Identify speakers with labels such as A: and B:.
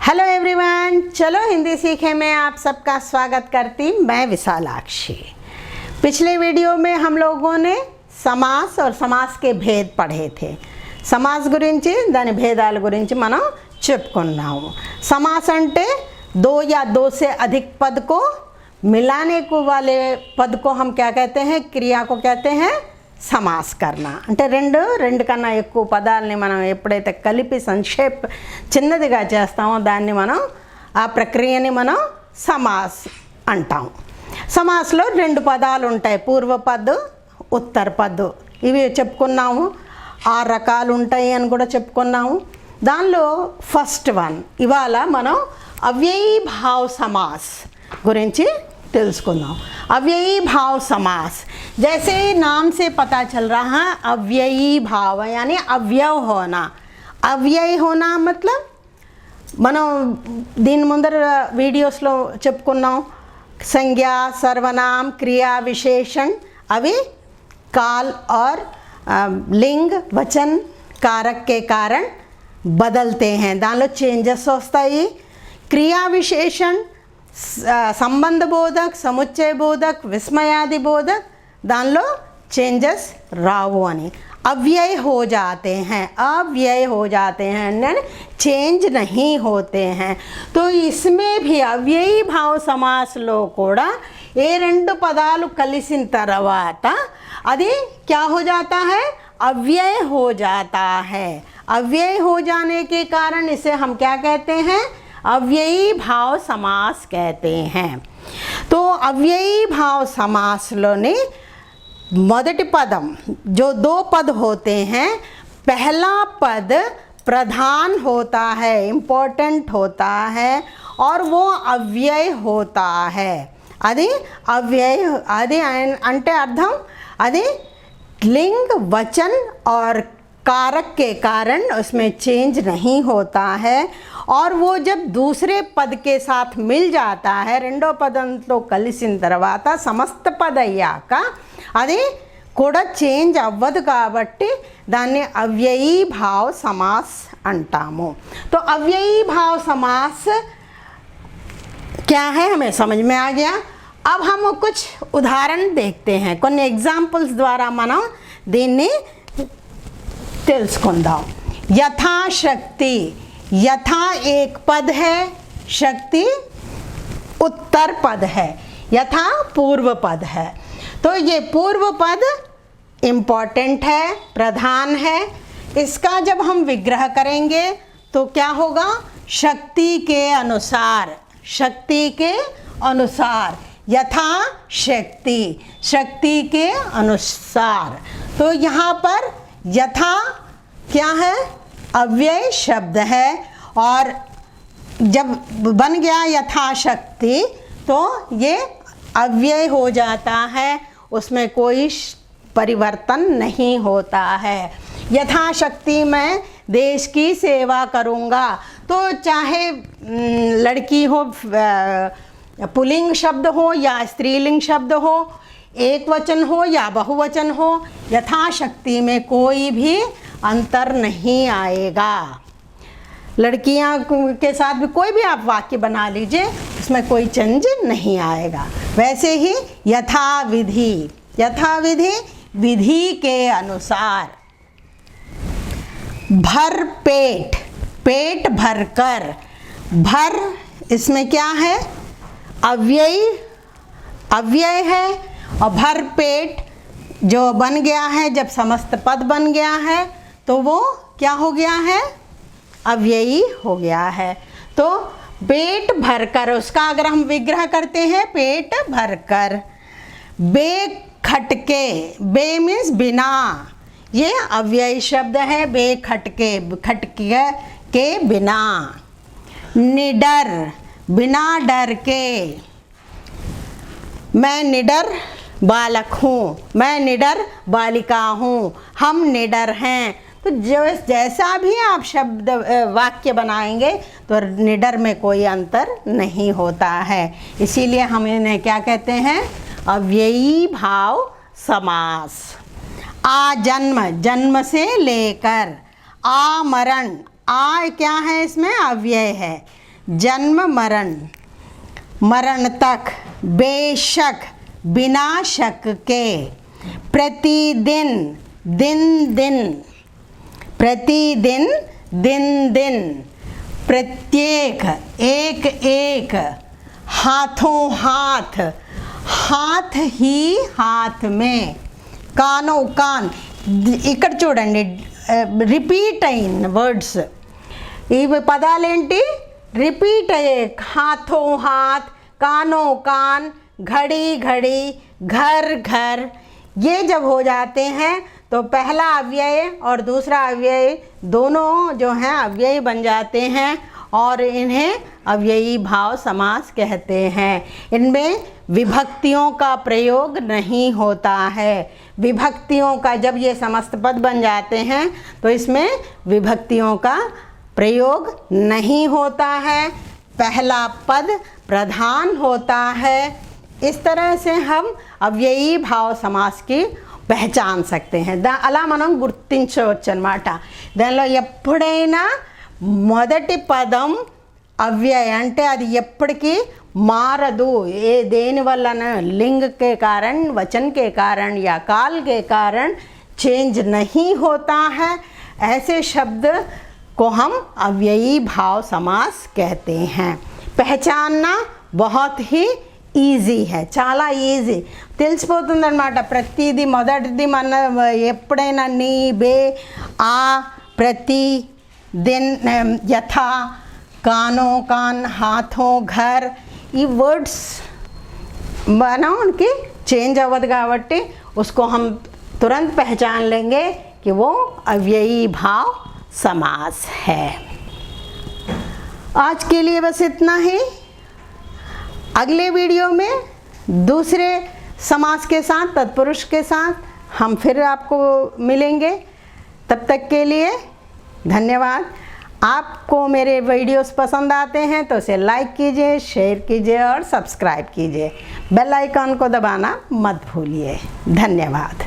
A: Hello everyone, चलो हिंदी सीखे में आप सबका स्वागत करती मैं विशालाक्षी। पिछले वीडियो में हम लोगों ने समास और समास के भेद पढ़े थे। समास गुరించి దాని భేదాల గురించి మనం చెప్పుకున్నాము। समास అంటే दो या दो से अधिक पद को मिलाने को वाले पद को हम क्या कहते हैं, क्रिया को कहते हैं समास करना। అంటే రెండు కన్నా ఎక్కువ పదాలని మనం ఎప్పుడైతే కలిపి సంక్షేప్ చిన్నదిగా చేస్తామో దాన్ని మనం ఆ ప్రక్రియని మనం సమాస్ అంటాం। సమాస్లో రెండు పదాలు ఉంటాయి, పూర్వపద్ ఉత్తరపద్। ఇవి చెప్పుకున్నాము, 6 రకాలు ఉంటాయి అని కూడా చెప్పుకున్నాము। దానిలో ఫస్ట్ వన్ ఇవాళ మనం అవ్యయీ భావ సమాస్ గురించి తెలుసుకుందాం। अव्ययी भाव समास, जैसे नाम से पता चल रहा है अव्ययी भाव यानी अव्यय होना। अव्यय होना मतलब మనం దీని ముందర వీడియోస్లో చెప్పుకున్నాం, संज्ञा सर्वनाम क्रिया विशेषण अभी काल और लिंग वचन कारक के कारण बदलते हैं, దానిలో చేంజెస్ వస్తాయి। क्रिया विशेषण संबंध बोधक, समुच्चय बोधक, विस्मयादि बोधक दानिलो चेंजेस रावु अनि। अव्यय हो जाते हैं, अव्यय हो जाते हैं यानी चेंज नहीं होते हैं। तो इसमें भी अव्ययी भाव समासलो కూడా ఏ రెండు పదాలు కలిసిన తర్వాత అది क्या हो जाता है, अव्यय हो जाता है। अव्यय हो जाने के कारण इसे हम क्या कहते हैं, अव्ययी भाव समास कहते हैं। तो अव्ययी भाव समासलोने మొదటి పదం जो दो पद होते हैं, पहला पद प्रधान होता है, इम्पोर्टेंट होता है और वो अव्यय होता है। అది अव्यय అది అంటే అర్థం అది लिंग वचन और कारक के कारण उसमें चेंज नहीं होता है। और वो जब दूसरे पद के साथ मिल जाता है, రెండో పదంతో కలిసిన తర్వాత సమస్త పద అయ్యాక అది కూడా చేంజ్ అవ్వదు కాబట్టి దాన్ని అవ్యయీ భావ సమాస్ అంటాము। तो अव्ययी भाव समास क्या है हमें समझ में आ गया। अब हम कुछ उदाहरण देखते हैं, కొన్ని ఎగ్జాంపుల్స్ ద్వారా మనం దీన్ని తెలుసుకుందాం। यथाशक्ति, यथा एक पद है, शक्ति उत्तर पद है, यथा पूर्व पद है। तो ये पूर्व पद इम्पोर्टेंट है, प्रधान है। इसका जब हम विग्रह करेंगे तो क्या होगा, शक्ति के अनुसार, शक्ति के अनुसार, यथा शक्ति, शक्ति के अनुसार। तो यहाँ पर यथा क्या है, अव्यय शब्द है और जब बन गया यथाशक्ति तो ये अव्यय हो जाता है, उसमें कोई परिवर्तन नहीं होता है। यथाशक्ति मैं देश की सेवा करूँगा, तो चाहे लड़की हो, पुल्लिंग शब्द हो या स्त्रीलिंग शब्द हो, एक वचन हो या बहुवचन हो, यथाशक्ति में कोई भी अंतर नहीं आएगा। लड़कियां के साथ भी कोई भी आप वाक्य बना लीजिए, उसमें कोई चेंज नहीं आएगा। वैसे ही यथाविधि, यथाविधि विधि के अनुसार। भर पेट, पेट भरकर, भर इसमें क्या है, अव्यय, अव्यय है। और भर पेट जो बन गया है, जब समस्त पद बन गया है तो वो क्या हो गया है, अव्ययी हो गया है। तो पेट भरकर, उसका अगर हम विग्रह करते हैं, पेट भरकर। बे खटके, बे मीन्स बिना, ये अव्ययी शब्द है, बे खटके, खटके के बिना। निडर, बिना डर के, मैं निडर बालक हूँ, मैं निडर बालिका हूँ, हम निडर हैं। तो जो जैसा भी आप शब्द वाक्य बनाएंगे तो निडर में कोई अंतर नहीं होता है। इसीलिए हम इन्हें क्या कहते हैं, अव्ययी भाव समास। आ जन्म, जन्म से लेकर। आ मरण, आ क्या है, इसमें अव्यय है। जन्म मरण, मरण तक, बेशक बिना शक के, प्रतिदिन, दिन दिन, प्रतिदिन, दिन दिन, प्रत्येक, एक एक, हाथों हाथ, हाथ ही हाथ में, कानों कान, ఇక్కడ చూడండి రిపీట్ అయిన వర్డ్స్ ఇవి పదాలేంటి రిపీట్ అయ్యే हाथों हाथ, कानों कान, घड़ी घड़ी, घर घर, ये जब हो जाते हैं तो पहला अव्यय और दूसरा अव्यय दोनों जो हैं अव्यय बन जाते हैं और इन्हें अव्ययी भाव समास कहते हैं। इनमें विभक्तियों का प्रयोग नहीं होता है। विभक्तियों का जब ये समस्त पद बन जाते हैं तो इसमें विभक्तियों का प्रयोग नहीं होता है, पहला पद प्रधान होता है। इस तरह से हम अव्ययी भाव समास की పహచాన్ सकते हैं అలా మనం గుర్తించవచ్చు అన్నమాట। దానిలో ఎప్పుడైనా మొదటి పదం अव्यय అంటే అది ఎప్పటికీ मारदू, ये देने वाला न लिंग के कारण, वचन के कारण या काल के कारण चेंज नहीं होता है। ऐसे शब्द को हम अव्ययी भाव समास कहते हैं। पहचानना बहुत ही ఈజీ है, చాలా ఈజీ, తెలిసిపోతుంది అన్నమాట। ప్రతిదీ మొదటిది మన ఎప్పుడైనా నీ, బే, ఆ, ప్రతి, दिन, यथा, कानों कान, हाथों घर, ఈ వర్డ్స్ మనం उनकी चेंज अवध కాబట్టి उसको हम तुरंत पहचान लेंगे कि वो अव्ययी भाव समास है। आज के लिए बस इतना ही। अगले वीडियो में दूसरे समास के साथ, तत्पुरुष के साथ हम फिर आपको मिलेंगे। तब तक के लिए धन्यवाद। आपको मेरे वीडियोस पसंद आते हैं तो इसे लाइक कीजिए, शेयर कीजिए और सब्सक्राइब कीजिए। बेल आइकन को दबाना मत भूलिए। धन्यवाद।